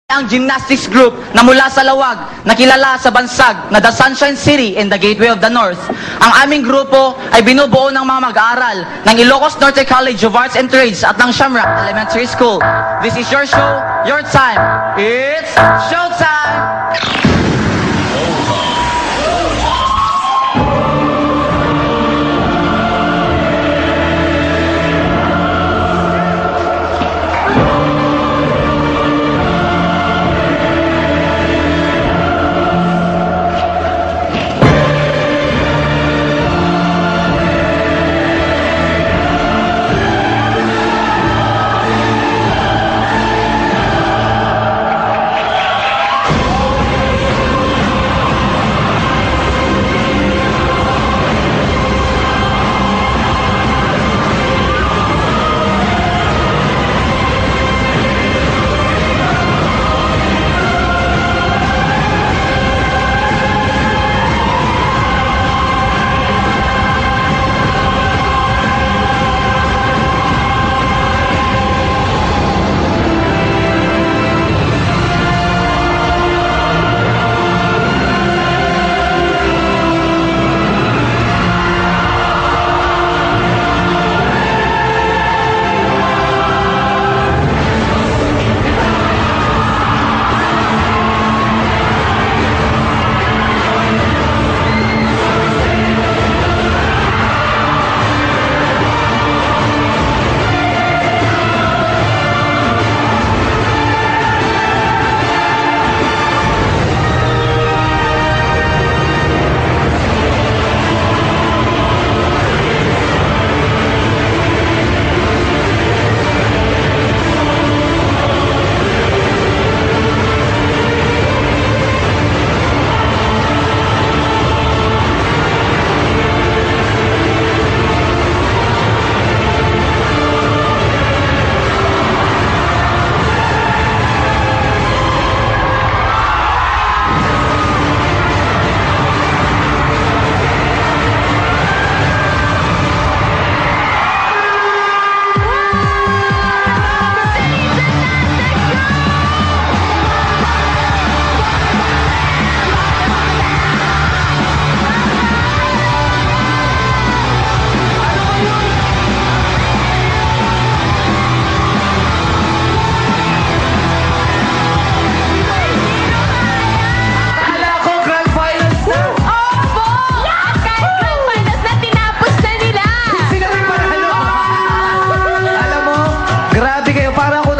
ang gymnastics group na mula sa Lawag, nakilala sa Bansag na The Sunshine City in the Gateway of the North. Ang aming grupo ay binubuo ng mga mag-aaral ng Ilocos Norte College of Arts and Trades at ng Shamrock Elementary School. This is your show, your time. It's showtime!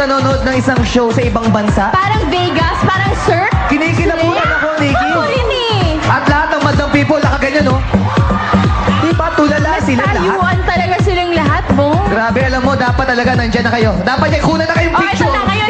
Nanonood ng isang show sa ibang bansa. Parang Vegas, parang surf. Kinikilabutan ako, Nikki. Ako rin eh. At lahat ng madlang people, nakaganyan, no? Diba, tulala sila lahat. Tayuan talaga silang lahat, Bong. Grabe, alam mo, dapat talaga nandyan na kayo. Dapat kunan na kayong Oh, ito picture. na, ngayon